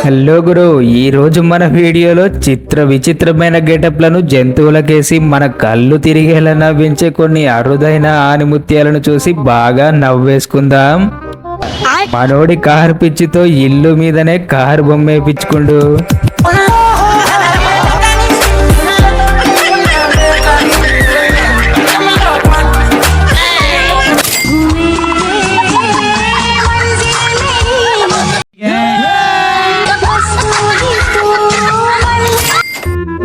Hello గురు, ఈ రోజు మన వీడియోలో విచిత్రమైన గెటప్లను జంతువులకేసి మన కళ్ళు తిరిగేలా నవ్వించే కొన్ని అరుదైన ఆనిముత్యాలను చూసి బాగా నవ్వేసుకుందాం. మనోడి కారు పిచ్చితో ఇల్లు మీదనే కారు బొమ్మ వేయించుకుండు.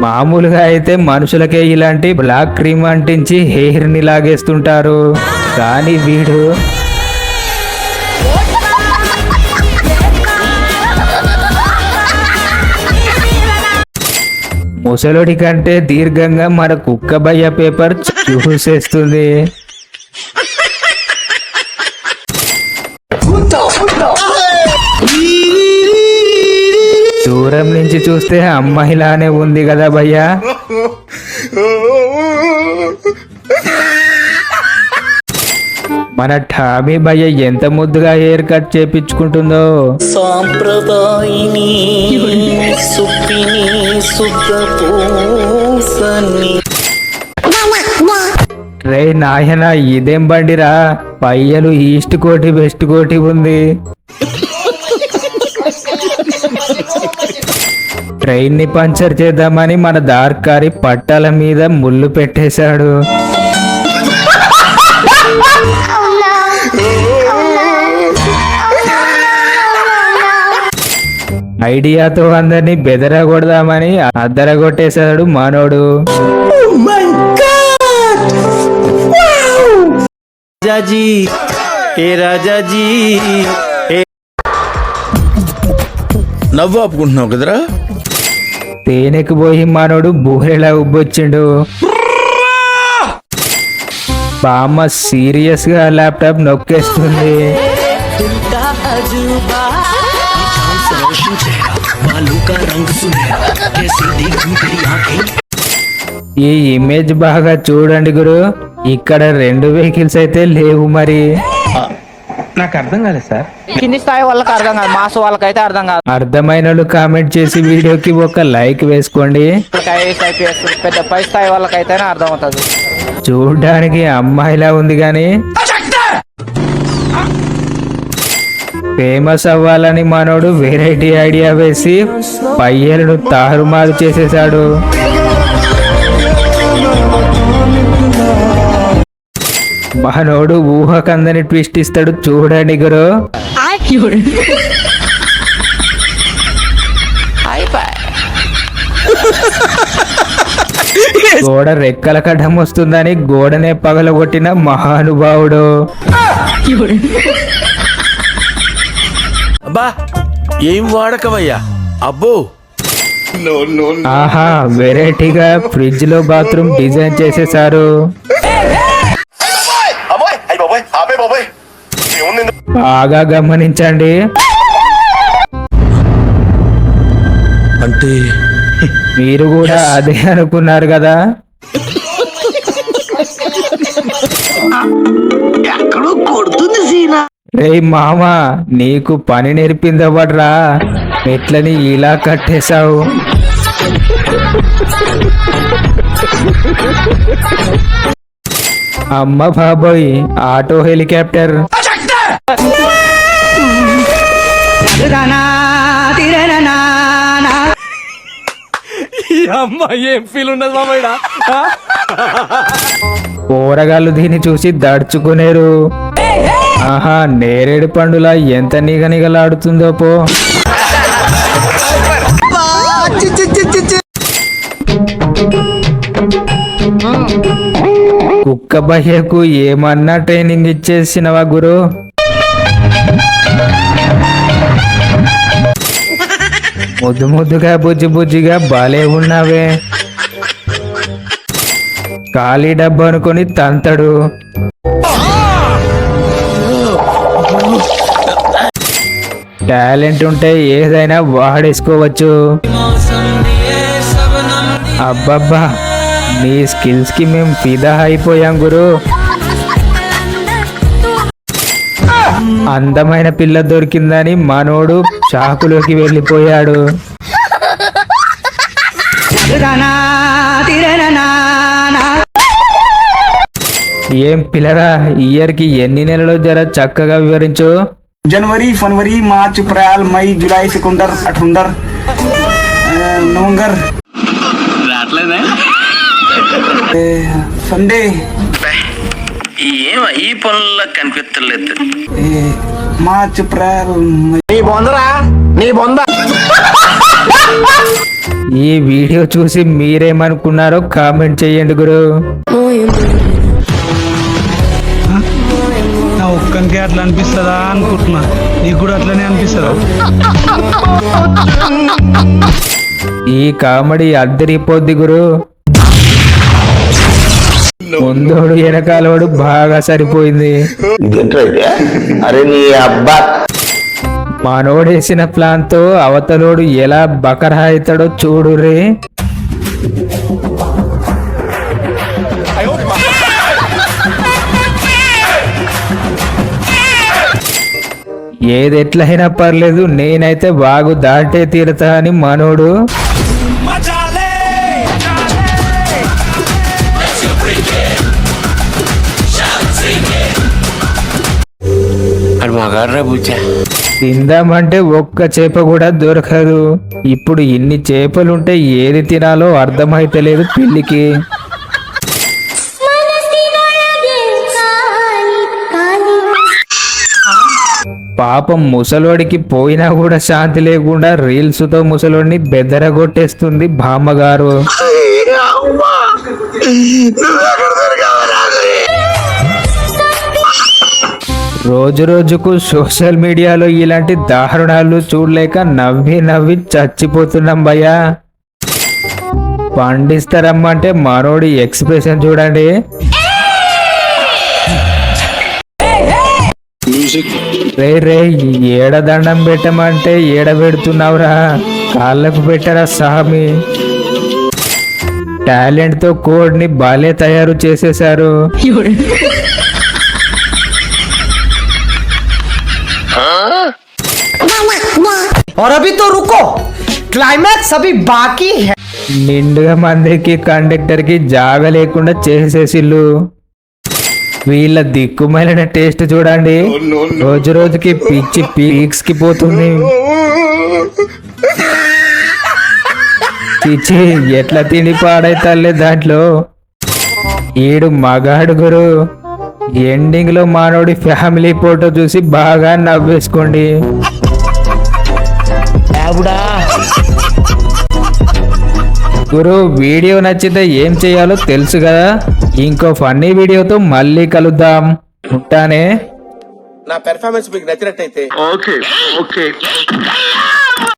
మామూలుగా అయితే మనుషులకే ఇలాంటి బ్లాక్ క్రీమ్ అంటించి హెయిర్ ని లాగేస్తుంటారు, కానీ వీడు ముసలోడి కంటే దీర్ఘంగా మన కుక్క బయ్య పేపర్ చూసేస్తుంది. దూరం నుంచి చూస్తే అమ్మాయిలానే ఉంది కదా భయ్యా. మన ఠామీ భయ్య ఎంత ముద్దుగా హెయిర్ కట్ చేపించుకుంటుందో. సాంప్రదాయిని సుప్పిని సుఖపూసని. రే నాయన, ఇదేం బండిరా, పయ్యలు ఈస్ట్ కోటి వెస్ట్ కోటి ఉంది. ట్రైన్ ని పంచర్ చేద్దామని మన దార్కారి పట్టాల మీద ముళ్ళు పెట్టేశాడు. ఐడియాతో అందరినీ బెదరగొడదామని అద్దరగొట్టేశాడు మనోడు. నవ్వు ఆపుకుంటున్నావు కదరా. తేనెకు పోయి మనోడు బూరెలా ఉబ్బొచ్చిండు. బామ్మ సీరియస్ గా ల్యాప్టాప్ నొక్కేస్తుంది. ఈ ఇమేజ్ బాగా చూడండి గురు, ఇక్కడ 2 వెహికల్స్ అయితే లేవు. మరి నాకు అర్థం కాలేదు సార్. కింది స్థాయి వాళ్ళకి అర్థం కాదు, మాస్ వాళ్ళకైతే అర్థం కాదు. అర్థమైన వాళ్ళు కామెంట్ చేసి వీడియోకి ఒక లైక్ వేసుకోండి. ఐపీఎస్ పెద్ద పై స్థాయి వాళ్ళకైతేనే అర్థం అవుతుంది. చూడడానికి అమ్మాయిలా ఉంది గాని ఫేమస్ అవ్వాలని మనోడు వెరైటీ ఐడియా వేసి పయ్యలను తారుమారు చేసేశాడు. మనోడు ఊహకందని ట్విస్ట్ ఇస్తాడు, చూడండి గురు. గోడ రెక్కల కడ్డం వస్తుందని గోడనే పగలగొట్టిన మహానుభావుడు. అబ్బా, ఏం వాడకవయ్యా అబ్బో. ఆహా, వెరైటీగా ఫ్రిడ్జ్ లో బాత్రూమ్ డిజైన్ చేసేశారు. బాగా గమనించండి. అంటే మీరు కూడా అదే అనుకున్నారు కదా. రే మామా, నీకు పని నేర్పిందవడ్రా, మెట్లని ఇలా కట్టేశావు. అమ్మ బాబోయ్, ఆటో హెలికాప్టర్. ఏం ఫీల్ ఉన్నది మామయ్య. కూరగాయలు దీన్ని చూసి దడుచుకునేరు. ఆహా, నేరేడు పండులా ఎంత నిగనిగలాడుతుందో పో. కుక్క బయ్యకు ఏమన్నా ట్రైనింగ్ ఇచ్చేసినవా గురు? ముద్దు ముద్దుగా బుజ్జి బుజ్జిగా బాలే ఉన్నావే. ఖాళీ డబ్బు అనుకుని తంతడు. టాలెంట్ ఉంటే ఏదైనా వాడేసుకోవచ్చు. అబ్బబ్బా, నీ స్కిల్స్ కి మేము ఫిదా అయిపోయాం గురు. అందమైన పిల్ల దొరికిందని మనోడు షాకులోకి వెళ్ళిపోయాడు. ఏం పిల్లరా, ఇయర్ కి ఎన్ని నెలలు జర చక్కగా వివరించు. जनवरी फरवरी मार्च अप्रैल मई जुलाई सितंबर अठुंबर नवंबर संडे ఈ పనుల్లో కనిపించలేదు. मार्च अप्रैल ఈ వీడియో చూసి మీరేమనుకున్నారో కామెంట్ చేయండి గురు. నా ఒక్కనికే అట్లా అనిపిస్తుందా అనుకుంటున్నా, నీకు కూడా అట్లనే అనిపిస్తుందా? ఈ కామెడీ అద్దరిపోద్ది గురు. ముందోడు వెనకాలోడు బాగా సరిపోయింది. అరే నీ అబ్బా మనోడేసిన ప్లాన్ తో అవతలోడు ఎలా బకరా అవుతాడో చూడు రే. ఏదెట్లయినా పర్లేదు, నేనైతే బాగు దాటే తీరుతా అని మనోడు. తిందామంటే ఒక్క చేప కూడా దొరకదు. ఇప్పుడు ఇన్ని చేపలుంటే ఏది తినాలో అర్థమైతలేదు పిల్లికి. పాపం ముసలోడికి పోయినా కూడా శాంతి లేకుండా రీల్స్ తో ముసలోడిని బెదరగొట్టేస్తుంది బామ్మగారు. రోజు రోజుకు సోషల్ మీడియాలో ఇలాంటి దారుణాలు చూడలేక నవ్వి నవ్వి చచ్చిపోతున్నాం భయ్యా. పండిస్తారమ్మంటే మనోడి ఎక్స్ప్రెషన్ చూడండి. రే రే, ఏడదండం పెట్టమంటే ఏడబెడుతున్నావురా, కాళ్ళకు పెట్టరా సామి. టాలెంట్ తో కోడ్ ని బాలే తయారు చేసేశారు. और अभी तो रुको, क्लाइमैक्स अभी बाकी है. నిండుగా మందికి కండక్టర్ కి జాగ లేకుండా చేసేసిల్లు. వీళ్ళ దిక్కుమాలిన టేస్ట్ చూడండి, రోజు రోజుకి పిచ్చి పీక్స్ కి పోతుంది. చిచ్చి, ఎట్లా తిండి పాడైతలే దాంట్లో. ఈడు మగాడు గురు. ఎండింగ్ లో మానవుడి ఫ్యామిలీ ఫోటో చూసి బాగా నవ్వేసుకోండి. గురు, వీడియో నచ్చితే ఏం చేయాలో తెలుసు కదా. ఇంకో ఫన్నీ వీడియోతో మళ్ళీ కలుద్దాం. ఉంటానే. నా పెర్ఫార్మెన్స్ మీకు నచ్చినట్టయితే